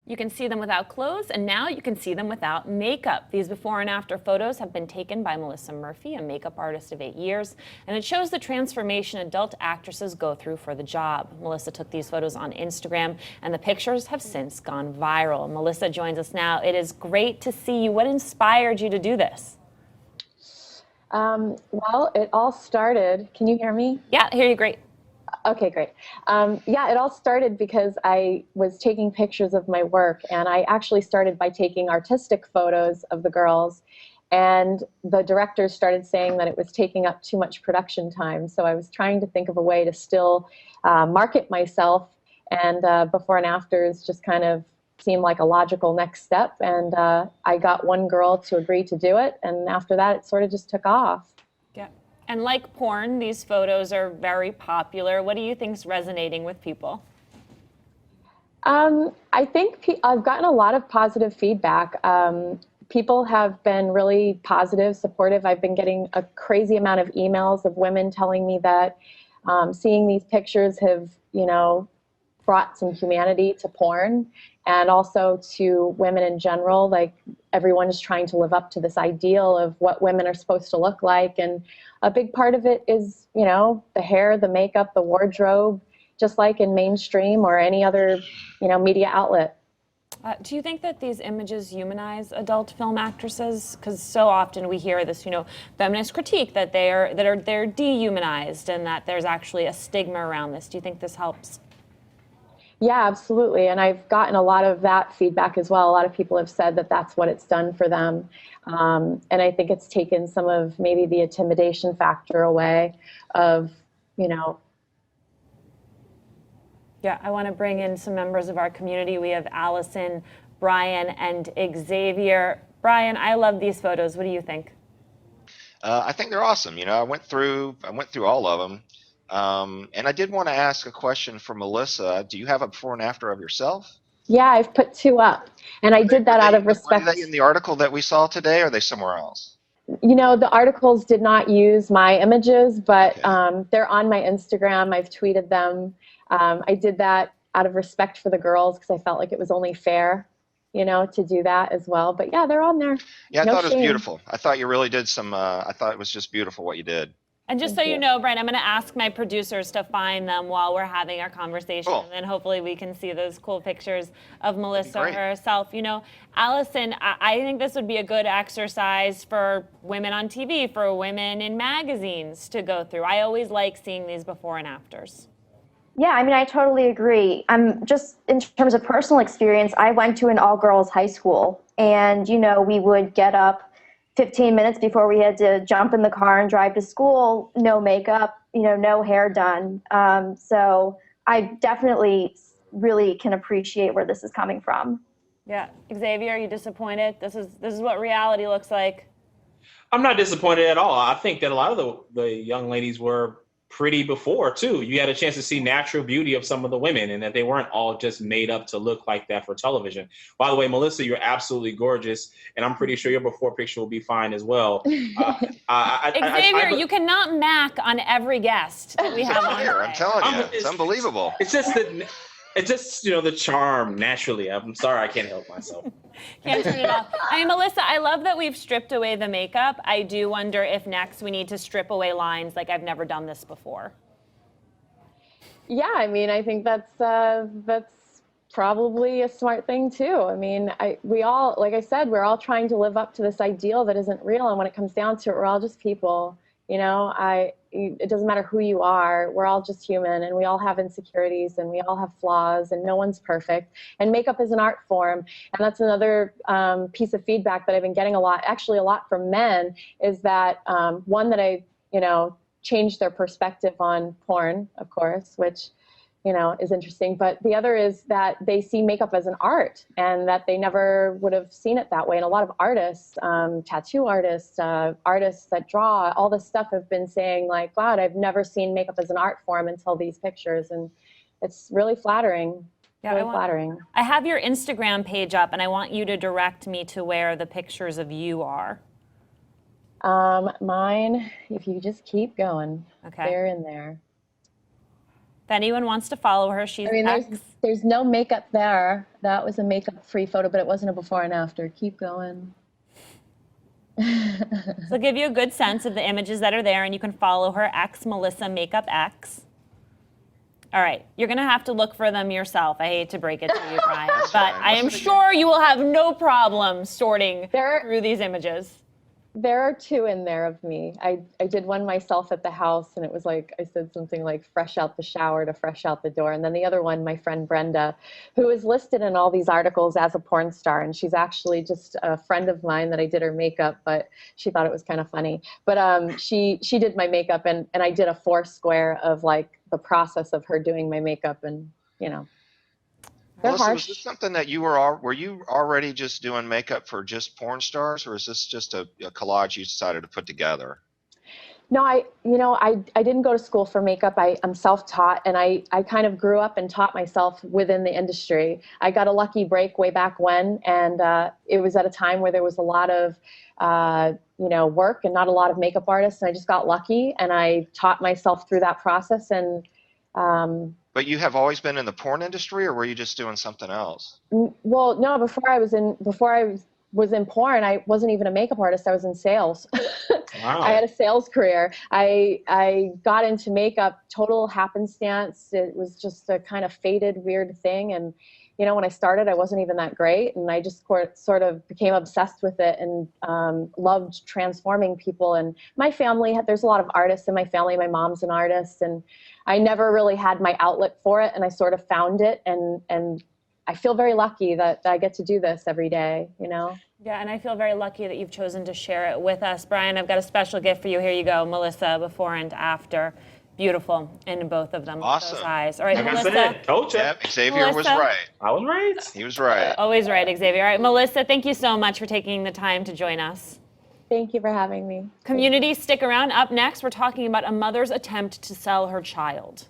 You can see them without clothes, and now you can see them without makeup. These before and after photos have been taken by Melissa Murphy, a makeup artist of 8 years, and it shows the transformation adult actresses go through for the job. Melissa took these photos on Instagram, and the pictures have since gone viral. Melissa joins us now. It is great to see you. What inspired you to do this? Well, it all started. Can you hear me? Yeah, I hear you great. Okay, great. Yeah, it all started because I was taking pictures of my work, and I actually started by taking artistic photos of the girls, and the directors started saying that it was taking up too much production time. So I was trying to think of a way to still market myself, and before and afters just kind of seemed like a logical next step. And I got one girl to agree to do it, and after that, it sort of just took off. Yeah. And like porn, these photos are very popular. What do you think's resonating with people? I think I've gotten a lot of positive feedback. People have been really positive, supportive. I've been getting a crazy amount of emails of women telling me that seeing these pictures have, brought some humanity to porn and also to women in general. Like everyone is trying to live up to this ideal of what women are supposed to look like. And a big part of it is, the hair, the makeup, the wardrobe, just like in mainstream or any other, media outlet. Do you think that these images humanize adult film actresses? Because so often we hear this, feminist critique that they're dehumanized and that there's actually a stigma around this. Do you think this helps? Yeah, absolutely. And I've gotten a lot of that feedback as well. A lot of people have said that that's what it's done for them. And I think it's taken some of maybe the intimidation factor away of, Yeah, I want to bring in some members of our community. We have Allison, Brian, and Xavier. Brian, I love these photos. What do you think? I think they're awesome. I went through all of them, and I did want to ask a question for Melissa. Do you have a before and after of yourself? yeah, I've put two up. And I Were they did were that out they of were they respect. in the article that we saw today, or are they somewhere else? The articles did not use my images, but Okay. they're on my Instagram. I've tweeted them. I did that out of respect for the girls because I felt like it was only fair, to do that as well. But yeah, they're on there. Yeah, I No thought it was shame. beautiful. I thought you really did some. I thought it was just beautiful what you did. And just so Thank you you. know, Brian, I'm going to ask my producers to find them while we're having our conversation, Cool. and then hopefully we can see those cool pictures of That'd be Melissa great. herself. Allison, I think this would be a good exercise for women on TV, for women in magazines to go through. I always like seeing these before and afters. Yeah, I mean, I totally agree. Just in terms of personal experience, I went to an all-girls high school, and we would get up 15 minutes before we had to jump in the car and drive to school, no makeup, no hair done. So I definitely really can appreciate where this is coming from. Yeah, Xavier, are you disappointed? This is what reality looks like. I'm not disappointed at all. I think that a lot of the young ladies were pretty before too. You had a chance to see natural beauty of some of the women and that they weren't all just made up to look like that for television. By the way, Melissa, you're absolutely gorgeous, and I'm pretty sure your before picture will be fine as well. Xavier, you cannot mac on every guest that we have on Here, I'm today. telling you, I'm- it's unbelievable. It's just that it's just the charm naturally. I'm sorry, I can't help myself. Can't turn it off. I mean, Melissa, I love that we've stripped away the makeup. I do wonder if next we need to strip away lines like I've never done this before. Yeah, I mean, I think that's probably a smart thing too. I mean, we all, like I said, we're all trying to live up to this ideal that isn't real, and when it comes down to it, we're all just people. It doesn't matter who you are. We're all just human, and we all have insecurities, and we all have flaws, and no one's perfect. And makeup is an art form, and that's another piece of feedback that I've been getting a lot, actually a lot from men, is that one that changed their perspective on porn, of course, which is interesting. But the other is that they see makeup as an art and that they never would have seen it that way. And a lot of artists, tattoo artists, artists that draw, all this stuff have been saying like, God, I've never seen makeup as an art form until these pictures. And it's really flattering. Yeah, really flattering. I have your Instagram page up, and I want you to direct me to where the pictures of you are. Mine, if you just keep going, Okay. they're in there. If anyone wants to follow her, she's I mean, X. there's no makeup there. That was a makeup-free photo, but it wasn't a before and after. Keep going. So it'll give you a good sense of the images that are there, and you can follow her, X Melissa Makeup X. All right, you're gonna have to look for them yourself. I hate to break it to you, Brian, but fine. I am What's the- sure you will have no problem sorting There- through these images. There are two in there of me. I did one myself at the house, and it was like, I said something like fresh out the shower to fresh out the door. And then the other one, my friend Brenda, who is listed in all these articles as a porn star. And she's actually just a friend of mine that I did her makeup, but she thought it was kind of funny. But she did my makeup, and I did a 4 square of like the process of her doing my makeup. And, you know, they're Melissa, was harsh. this something that were you already just doing makeup for just porn stars, or is this just a collage you decided to put together? No, I didn't go to school for makeup. I'm self-taught, and I kind of grew up and taught myself within the industry. I got a lucky break way back when, and it was at a time where there was a lot of, work and not a lot of makeup artists. And I just got lucky, and I taught myself through that process. And But you have always been in the porn industry, or were you just doing something else? well, no, before I was in porn, I wasn't even a makeup artist. I was in sales. Wow. I had a sales career. I got into makeup total happenstance. It was just a kind of fated, weird thing. And, when I started, I wasn't even that great. And I just sort of became obsessed with it and loved transforming people. And my family, there's a lot of artists in my family. My mom's an artist, and I never really had my outlet for it. And I sort of found it. And I feel very lucky that I get to do this every day, Yeah, and I feel very lucky that you've chosen to share it with us. Brian, I've got a special gift for you. Here you go, Melissa, before and after. Beautiful in both of them. Awesome. Those eyes. All right, Like I Melissa. said, told you. Yep, Xavier was Melissa? right. I was right. He was right. Always right, Xavier. All right, Melissa, thank you so much for taking the time to join us. Thank you for having me. Community, stick around. Up next, we're talking about a mother's attempt to sell her child.